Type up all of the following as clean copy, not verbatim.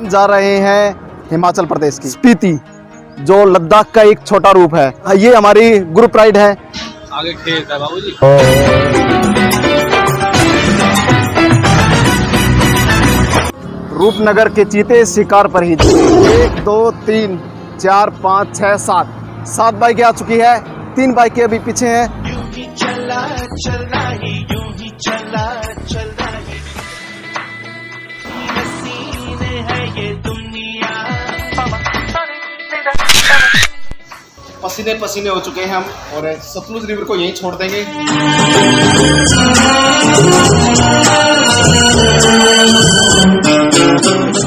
जा रहे हैं हिमाचल प्रदेश की स्पीति, जो लद्दाख का एक छोटा रूप है। ये हमारी ग्रुप राइड है। आगे खेत है बाबूजी। रूपनगर के चीते शिकार पर ही 1 2 3 4 5 6 7 बाइकें आ चुकी है। 3 बाइकें अभी पीछे हैं। पसीने पसीने हो चुके हैं हम और सतलुज रिवर को यहीं छोड़ देंगे।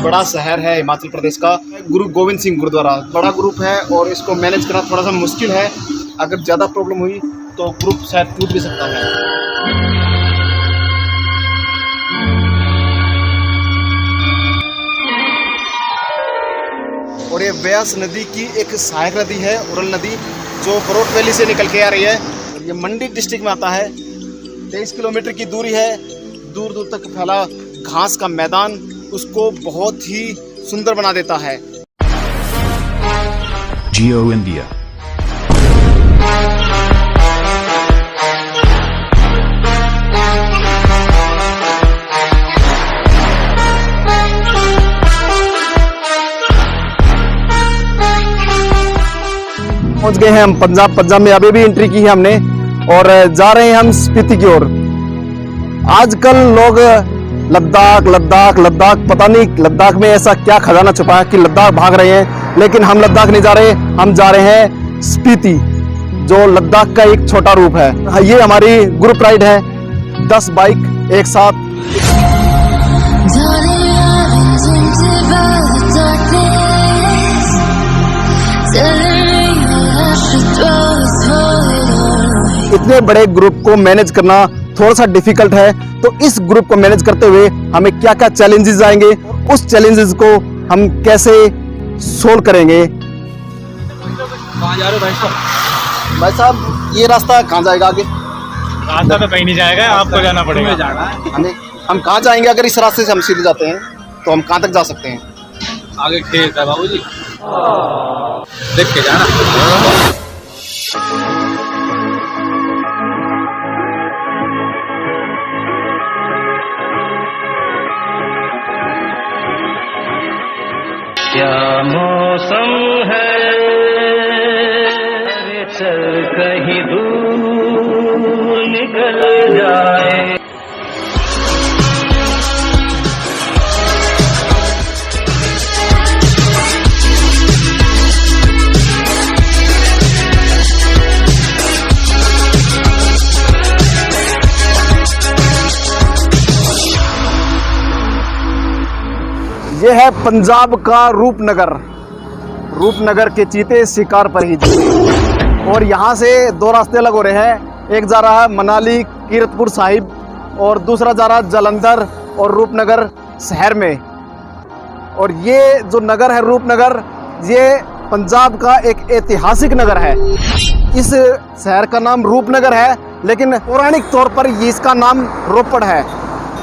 बड़ा शहर है हिमाचल प्रदेश का, गुरु गोविंद सिंह गुरुद्वारा। बड़ा ग्रुप है और इसको मैनेज करना थोड़ा सा मुश्किल है। अगर ज़्यादा प्रॉब्लम हुई तो ग्रुप शायद टूट भी सकता है। और ये व्यास नदी की एक सहायक नदी है, उरल नदी, जो बरोट वैली से निकल के आ रही है। ये मंडी डिस्ट्रिक्ट में आता है। 23 किलोमीटर की दूरी है। दूर दूर तक फैला घास का मैदान उसको बहुत ही सुंदर बना देता है। जियो इंडिया। पहुंच गए हैं हम पंजाब में। अभी भी एंट्री की है हमने और जा रहे हैं हम स्पीति की ओर। आजकल लोग लद्दाख लद्दाख लद्दाख, पता नहीं लद्दाख में ऐसा क्या खजाना छुपा है कि लद्दाख भाग रहे हैं, लेकिन हम लद्दाख नहीं जा रहे। हम जा रहे हैं स्पीति, जो लद्दाख का एक छोटा रूप है। ये हमारी ग्रुप राइड है, 10 बाइक एक साथ। इतने बड़े ग्रुप को मैनेज करना थोड़ा सा डिफिकल्ट है, तो इस ग्रुप को मैनेज करते हुए हमें क्या क्या चैलेंजेस आएंगे, उस चैलेंजेस को हम कैसे सोल्व करेंगे। कहाँ जा रहे हो भाई साहब, ये रास्ता कहाँ जाएगा आगे? रास्ता तो कहीं नहीं जाएगा, आपको जाना पड़ेगा। हम कहाँ जाएंगे? अगर इस रास्ते से हम सीधे जाते हैं तो हम कहाँ तक जा सकते हैं? आगे खेत है बाबूजी, देख के जाना। क्या मौसम है, चल कहीं दूर निकल जाए। ये है पंजाब का रूपनगर। रूपनगर के चीते शिकार पर ही जीते। और यहाँ से 2 रास्ते अलग हो रहे हैं। एक जा रहा है मनाली कीरतपुर साहिब और दूसरा जा रहा है जालंधर और रूपनगर शहर में। और ये जो नगर है रूपनगर, ये पंजाब का एक ऐतिहासिक नगर है। इस शहर का नाम रूपनगर है, लेकिन पौराणिक तौर पर इसका नाम रोपड़ है।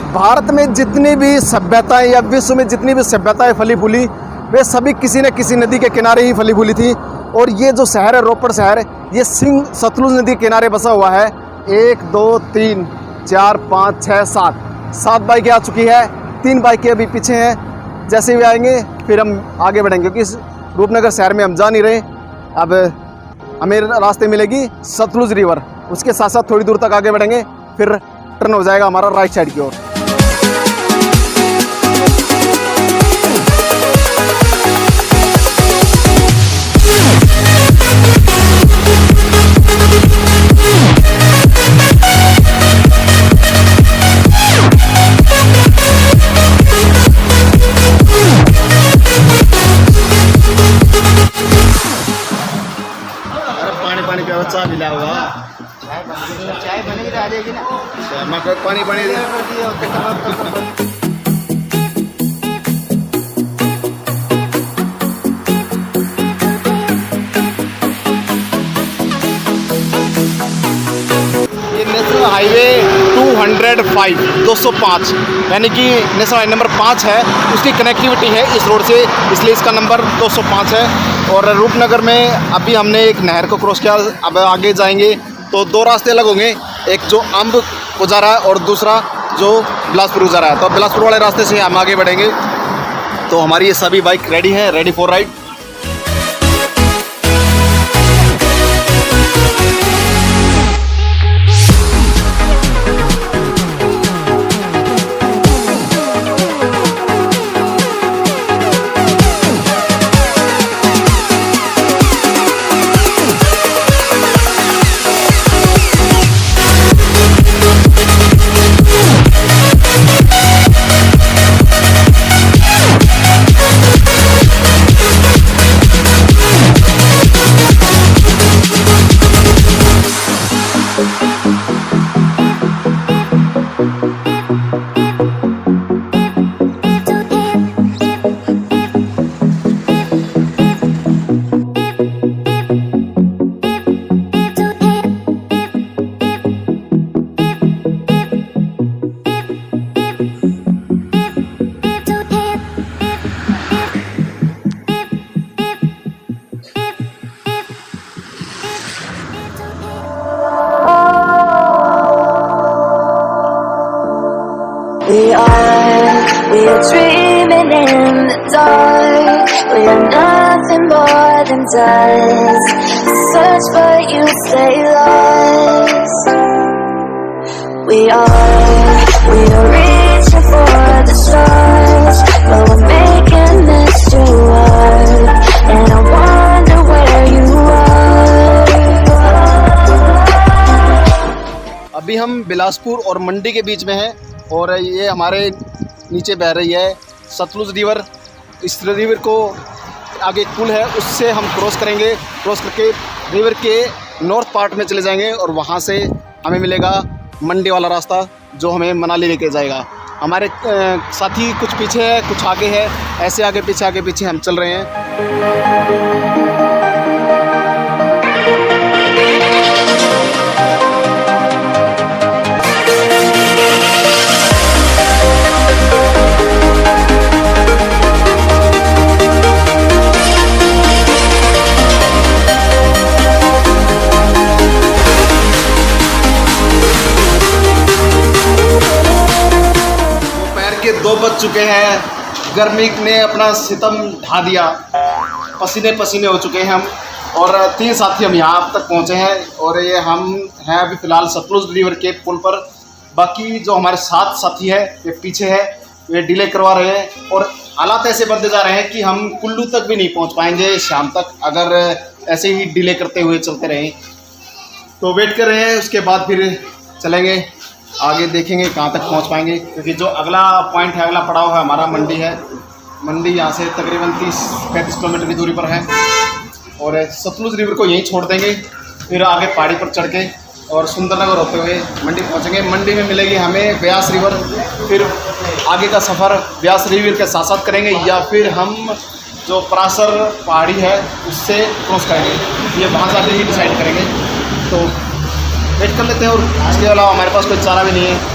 भारत में जितनी भी सभ्यताएं या विश्व में जितनी भी सभ्यताएं फली फूली, वे सभी किसी न किसी नदी के किनारे ही फली फूली थी। और ये जो शहर है रोपड़ शहर, ये सिंह सतलुज नदी के किनारे बसा हुआ है। 1 2 3 4 5 6 7 बाइकें आ चुकी है। 3 बाइकें अभी पीछे हैं। जैसे भी आएंगे फिर हम आगे बढ़ेंगे, क्योंकि इस रूपनगर शहर में हम जा नहीं रहे। अब हमें रास्ते मिलेगी सतलुज रिवर, उसके साथ साथ थोड़ी दूर तक आगे बढ़ेंगे, फिर टर्न हो जाएगा हमारा राइट साइड की ओर। चाय मिला हुआ, चाय बनेगी तो आ जाएगी ना। पानी पानी ये नेशनल हाईवे 205 यानी कि नेशनल हाईवे नंबर 5 है, उसकी कनेक्टिविटी है इस रोड से, इसलिए इसका नंबर 205 है। और रूपनगर में अभी हमने एक नहर को क्रॉस किया, अब आगे जाएंगे तो दो रास्ते अलग होंगे, एक जो अम्ब को जा रहा है और दूसरा जो बिलासपुर को जा रहा है। तो बिलासपुर वाले रास्ते से हम आगे बढ़ेंगे। तो हमारी ये सभी बाइक रेडी हैं, ready for ride. We are dreaming in the dark. We are nothing more than dust. Search but you stay lost. We are reaching for the stars, but we're making this too hard. And I wonder where you are. अभी हम बिलासपुर और मंडी के बीच में हैं और ये हमारे नीचे बह रही है सतलुज रिवर। इस रिवर को आगे एक पुल है, उससे हम क्रॉस करेंगे, क्रॉस करके रिवर के नॉर्थ पार्ट में चले जाएंगे और वहाँ से हमें मिलेगा मंडी वाला रास्ता जो हमें मनाली लेके जाएगा। हमारे साथी कुछ पीछे है, कुछ आगे है, ऐसे आगे पीछे हम चल रहे हैं। के 2 बज चुके हैं, गर्मी ने अपना सितम ढा दिया, पसीने पसीने हो चुके हैं हम, और 3 साथी हम यहाँ तक पहुँचे हैं और ये हम हैं अभी फ़िलहाल सतलुज रिवर के पुल पर। बाकी जो हमारे 7 साथी है ये पीछे है, ये डिले करवा रहे हैं और हालात ऐसे बनते जा रहे हैं कि हम कुल्लू तक भी नहीं पहुँच पाएंगे शाम तक अगर ऐसे ही डिले करते हुए चलते रहें। तो वेट कर रहे हैं, उसके बाद फिर चलेंगे आगे, देखेंगे कहाँ तक पहुँच पाएंगे, क्योंकि जो अगला पॉइंट है, अगला पड़ाव है हमारा मंडी है। मंडी यहाँ से तकरीबन 30-35 किलोमीटर की दूरी पर है और सतलुज रिवर को यहीं छोड़ देंगे, फिर आगे पहाड़ी पर चढ़ के और सुंदरनगर होते हुए मंडी पहुँचेंगे। मंडी में मिलेगी हमें व्यास रिवर, फिर आगे का सफ़र व्यास रिवर के साथ साथ करेंगे या फिर हम जो परासर पहाड़ी है उससे क्रॉस करेंगे, ये वहाँ जाके ही डिसाइड करेंगे। तो वेट कर लेते हैं और इसके अलावा हमारे पास कोई चारा भी नहीं है।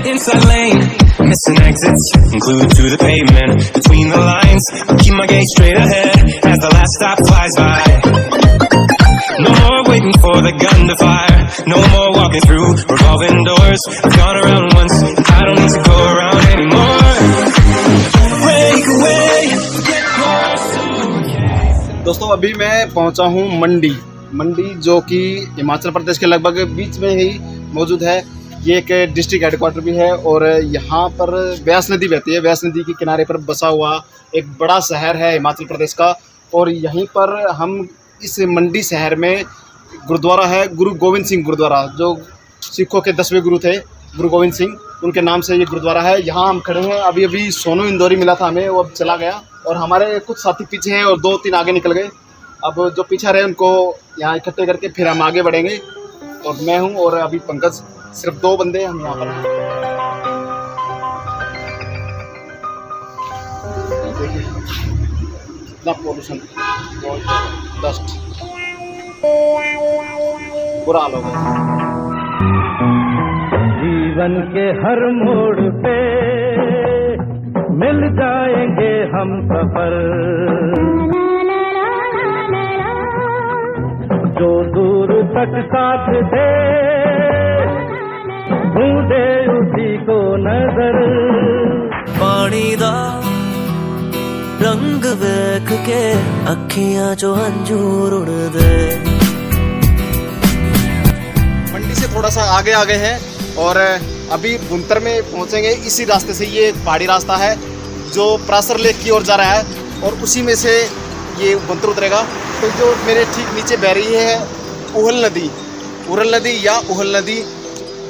Inside lane, missing exits, glued to the pavement. Between the lines, I'll keep my gaze straight ahead as the last stop flies by. No more waiting for the gun to fire, no more walking through revolving doors. I've gone around once. don't need to go around anymore. Break away, get closer. दोस्तों अभी मैं पहुंचा हूं मंडी जो कि हिमाचल प्रदेश के लगभग बीच में ही मौजूद है। ये एक डिस्ट्रिक्ट हेडक्वार्टर भी है और यहाँ पर व्यास नदी बहती है। व्यास नदी के किनारे पर बसा हुआ एक बड़ा शहर है हिमाचल प्रदेश का। और यहीं पर हम इस मंडी शहर में गुरुद्वारा है गुरु गोविंद सिंह गुरुद्वारा, जो सिखों के 10वें गुरु थे गुरु गोविंद सिंह, उनके नाम से ये गुरुद्वारा है। यहाँ हम खड़े हैं। अभी सोनू इंदौरी मिला था हमें, वो अब चला गया और हमारे कुछ साथी पीछे हैं और 2-3 आगे निकल गए। अब जो पीछे रहे उनको यहाँ इकट्ठे करके फिर हम आगे बढ़ेंगे। और मैं हूँ और अभी पंकज, सिर्फ 2 बंदे हम यहाँ पर हैं। देखिए कितना पोल्यूशन, डस्ट, बुरा हाल हो गया। जीवन के हर मोड़ पे मिल जाएंगे हम सफर, जो दूर तक साथ दे ढूंढे उसी को नजर। पानी दा रंग वेख के अखियां चो अंजूर उड़दे। मंडी से थोड़ा सा आगे है और अभी बुंतर में पहुंचेंगे। इसी रास्ते से, ये पहाड़ी रास्ता है जो प्रासर लेक की ओर जा रहा है और उसी में से ये बुंतर उतरेगा। तो जो मेरे ठीक नीचे बह रही है उरल नदी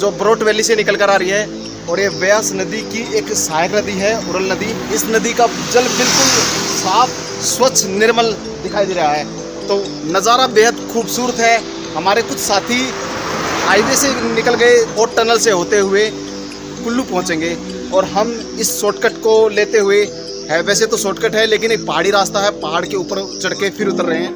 जो ब्रोट वैली से निकल कर आ रही है। और ये व्यास नदी की एक सहायक नदी है उरल नदी। इस नदी का जल बिल्कुल साफ, स्वच्छ, निर्मल दिखाई दे रहा है। तो नज़ारा बेहद खूबसूरत है। हमारे कुछ साथी हाईवे से निकल गए और टनल से होते हुए कुल्लू पहुंचेंगे और हम इस शॉर्टकट को लेते हुए, है वैसे तो शॉर्टकट है लेकिन एक पहाड़ी रास्ता है, पहाड़ के ऊपर चढ़ के फिर उतर रहे हैं।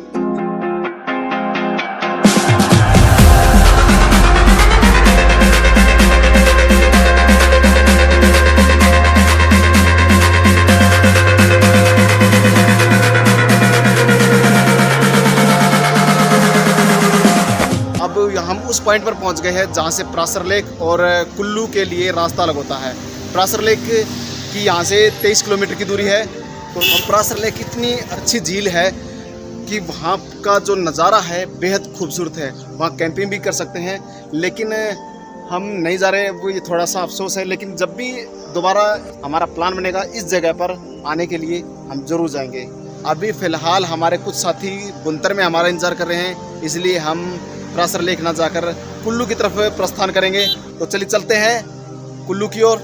हम उस पॉइंट पर पहुंच गए हैं जहां से प्रासर लेक और कुल्लू के लिए रास्ता अलग होता है। प्रासर लेक की यहाँ से 23 किलोमीटर की दूरी है। तो प्रासर लेक इतनी अच्छी झील है कि वहाँ का जो नज़ारा है बेहद खूबसूरत है। वहाँ कैंपिंग भी कर सकते हैं, लेकिन हम नहीं जा रहे, वो ये थोड़ा सा अफसोस है। लेकिन जब भी दोबारा हमारा प्लान बनेगा इस जगह पर आने के लिए, हम ज़रूर जाएंगे। अभी फ़िलहाल हमारे कुछ साथी बुंतर में हमारा इंतज़ार कर रहे हैं, इसलिए हम प्रासर लेक ना जाकर कुल्लू की तरफ प्रस्थान करेंगे। तो चलिए चलते हैं कुल्लू की ओर।